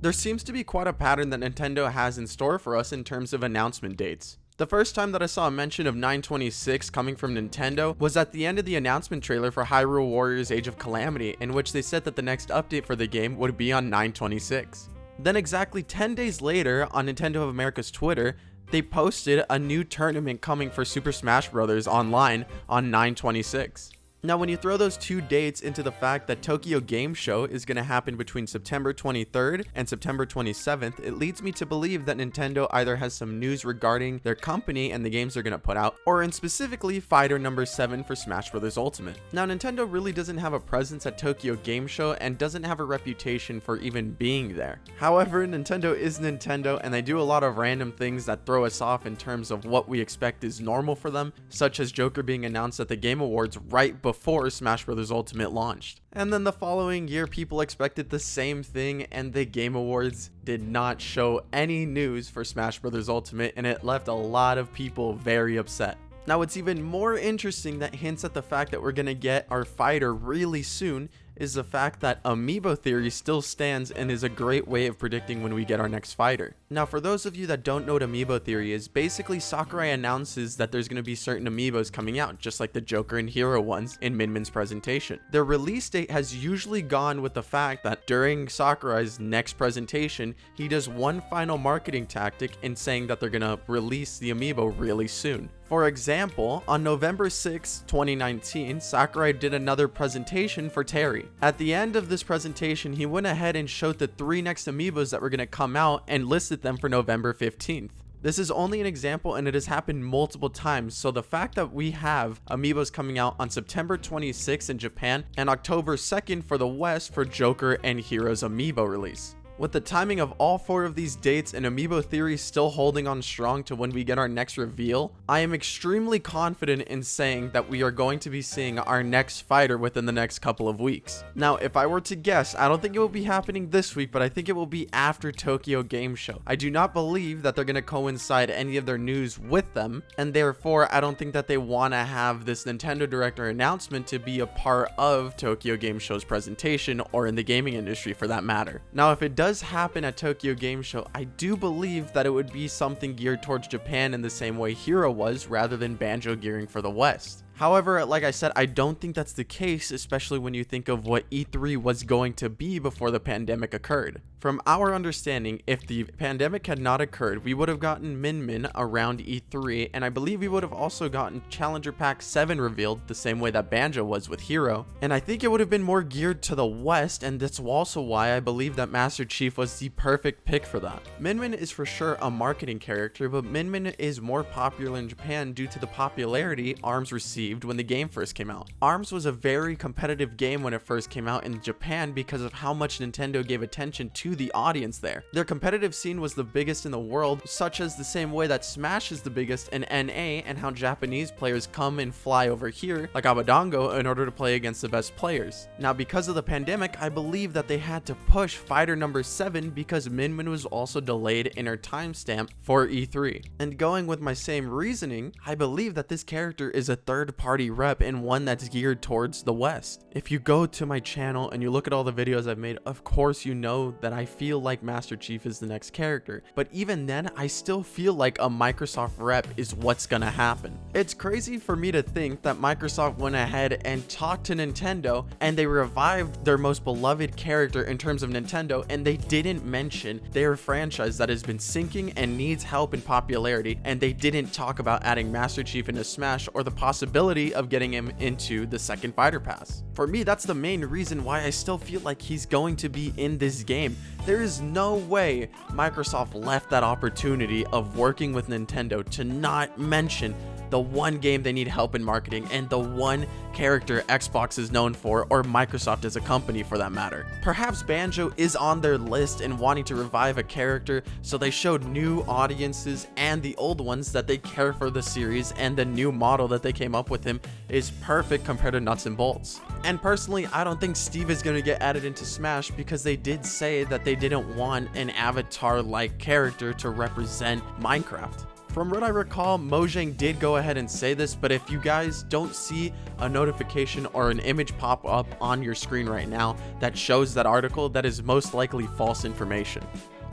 There seems to be quite a pattern that Nintendo has in store for us in terms of announcement dates. The first time that I saw a mention of 9/26 coming from Nintendo was at the end of the announcement trailer for Hyrule Warriors Age of Calamity, in which they said that the next update for the game would be on 9/26. Then exactly 10 days later, on Nintendo of America's Twitter, they posted a new tournament coming for Super Smash Bros. Online on 9/26. Now, when you throw those two dates into the fact that Tokyo Game Show is going to happen between September 23rd and September 27th, it leads me to believe that Nintendo either has some news regarding their company and the games they're going to put out, or in specifically Fighter number 7 for Smash Bros. Ultimate. Now, Nintendo really doesn't have a presence at Tokyo Game Show and doesn't have a reputation for even being there. However, Nintendo is Nintendo, and they do a lot of random things that throw us off in terms of what we expect is normal for them, such as Joker being announced at the Game Awards right before Smash Bros. Ultimate launched. And then the following year, people expected the same thing, and the Game Awards did not show any news for Smash Bros. Ultimate, and it left a lot of people very upset. Now, what's even more interesting that hints at the fact that we're going to get our fighter really soon is the fact that Amiibo theory still stands and is a great way of predicting when we get our next fighter. Now, for those of you that don't know what Amiibo theory is, basically Sakurai announces that there's going to be certain Amiibos coming out, just like the Joker and Hero ones in Min Min's presentation. Their release date has usually gone with the fact that during Sakurai's next presentation, he does one final marketing tactic in saying that they're going to release the Amiibo really soon. For example, on November 6, 2019, Sakurai did another presentation for Terry. At the end of this presentation, he went ahead and showed the 3 next Amiibos that were going to come out and listed them for November 15th. This is only an example, and it has happened multiple times, so the fact that we have Amiibos coming out on September 26th in Japan and October 2nd for the West for Joker and Hero's Amiibo release. With the timing of all 4 of these dates and Amiibo theory still holding on strong to when we get our next reveal, I am extremely confident in saying that we are going to be seeing our next fighter within the next couple of weeks. Now, if I were to guess, I don't think it will be happening this week, but I think it will be after Tokyo Game Show. I do not believe that they're going to coincide any of their news with them, and therefore I don't think that they want to have this Nintendo Direct or announcement to be a part of Tokyo Game Show's presentation, or in the gaming industry for that matter. Now, if it does happen at Tokyo Game Show, I do believe that it would be something geared towards Japan in the same way Hero was, rather than Banjo gearing for the West. However, like I said, I don't think that's the case, especially when you think of what E3 was going to be before the pandemic occurred. From our understanding, if the pandemic had not occurred, we would have gotten Min Min around E3, and I believe we would have also gotten Challenger Pack 7 revealed the same way that Banjo was with Hero. And I think it would have been more geared to the West, and that's also why I believe that Master Chief was the perfect pick for that. Min Min is for sure a marketing character, but Min Min is more popular in Japan due to the popularity ARMS received when the game first came out. ARMS was a very competitive game when it first came out in Japan because of how much Nintendo gave attention to the audience there. Their competitive scene was the biggest in the world, such as the same way that Smash is the biggest in NA, and how Japanese players come and fly over here like Abadango in order to play against the best players. Now, because of the pandemic, I believe that they had to push Fighter number 7 because Min Min was also delayed in her timestamp for E3. And going with my same reasoning, I believe that this character is a third-party rep and one that's geared towards the West. If you go to my channel and you look at all the videos I've made, of course you know that I feel like Master Chief is the next character, but even then I still feel like a Microsoft rep is what's gonna happen. It's crazy for me to think that Microsoft went ahead and talked to Nintendo and they revived their most beloved character in terms of Nintendo, and they didn't mention their franchise that has been sinking and needs help in popularity, and they didn't talk about adding Master Chief into Smash or the possibility of getting him into the second Fighter Pass. For me, that's the main reason why I still feel like he's going to be in this game. There is no way Microsoft left that opportunity of working with Nintendo to not mention the one game they need help in marketing and the one character Xbox is known for, or Microsoft as a company for that matter. Perhaps Banjo is on their list and wanting to revive a character, so they showed new audiences and the old ones that they care for the series, and the new model that they came up with him is perfect compared to Nuts and Bolts. And personally, I don't think Steve is going to get added into Smash because they did say that they didn't want an Avatar-like character to represent Minecraft. From what I recall, Mojang did go ahead and say this, but if you guys don't see a notification or an image pop up on your screen right now that shows that article, that is most likely false information.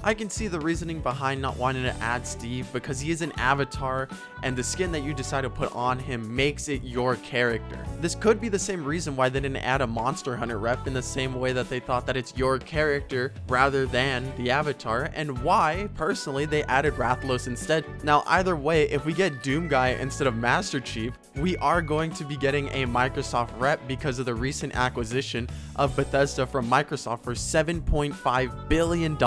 I can see the reasoning behind not wanting to add Steve because he is an avatar and the skin that you decide to put on him makes it your character. This could be the same reason why they didn't add a Monster Hunter rep in the same way that they thought that it's your character rather than the avatar, and why, personally, they added Rathalos instead. Now, either way, if we get Doom Guy instead of Master Chief, we are going to be getting a Microsoft rep because of the recent acquisition of Bethesda from Microsoft for $7.5 billion.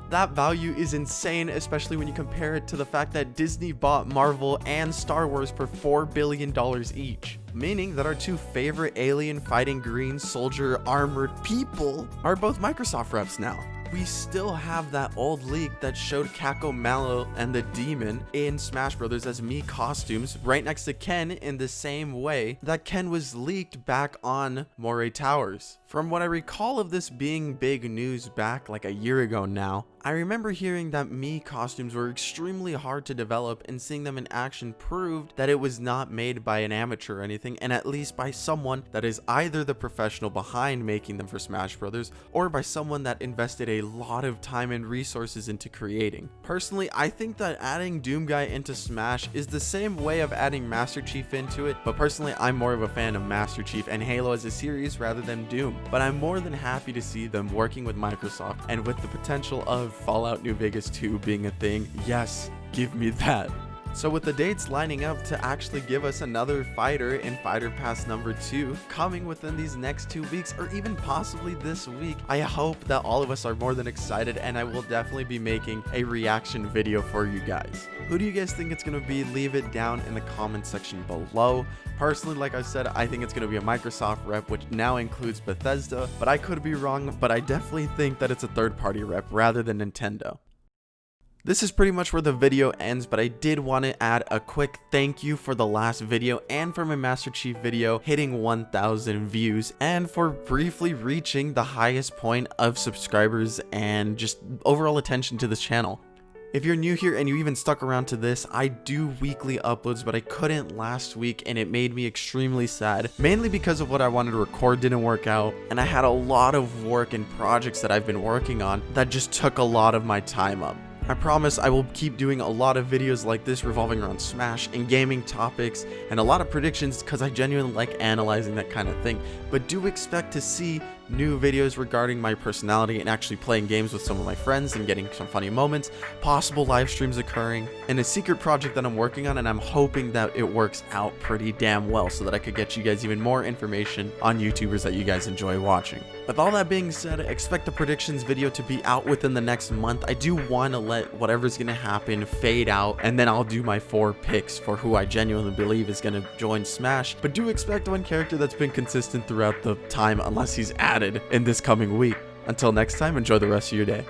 That value is insane, especially when you compare it to the fact that Disney bought Marvel and Star Wars for $4 billion each. Meaning that our two favorite alien fighting green soldier armored people are both Microsoft reps now. We still have that old leak that showed Kako Malo and the Demon in Smash Bros. As Mii costumes right next to Ken in the same way that Ken was leaked back on Moray Towers. From what I recall of this being big news back like a year ago now, I remember hearing that Mii costumes were extremely hard to develop, and seeing them in action proved that it was not made by an amateur or anything, and at least by someone that is either the professional behind making them for Smash Bros. Or by someone that invested a lot of time and resources into creating. Personally, I think that adding Doom Guy into Smash is the same way of adding Master Chief into it, but personally I'm more of a fan of Master Chief and Halo as a series rather than Doom. But I'm more than happy to see them working with Microsoft, and with the potential of Fallout New Vegas 2 being a thing, yes, give me that. So with the dates lining up to actually give us another fighter in Fighter Pass number 2 coming within these next 2 weeks, or even possibly this week, I hope that all of us are more than excited, and I will definitely be making a reaction video for you guys. Who do you guys think it's going to be? Leave it down in the comment section below. Personally, like I said, I think it's going to be a Microsoft rep, which now includes Bethesda, but I could be wrong, but I definitely think that it's a third-party rep rather than Nintendo. This is pretty much where the video ends, but I did want to add a quick thank you for the last video and for my Master Chief video hitting 1,000 views, and for briefly reaching the highest point of subscribers and just overall attention to this channel. If you're new here and you even stuck around to this, I do weekly uploads, but I couldn't last week and it made me extremely sad, mainly because of what I wanted to record didn't work out, and I had a lot of work and projects that I've been working on that just took a lot of my time up. I promise I will keep doing a lot of videos like this revolving around Smash and gaming topics and a lot of predictions because I genuinely like analyzing that kind of thing, but do expect to see new videos regarding my personality and actually playing games with some of my friends and getting some funny moments, possible live streams occurring, and a secret project that I'm working on, and I'm hoping that it works out pretty damn well so that I could get you guys even more information on YouTubers that you guys enjoy watching. With all that being said, expect the predictions video to be out within the next month. I do want to let whatever's going to happen fade out, and then I'll do my 4 picks for who I genuinely believe is going to join Smash, but do expect one character that's been consistent throughout the time unless he's added in this coming week. Until next time, enjoy the rest of your day.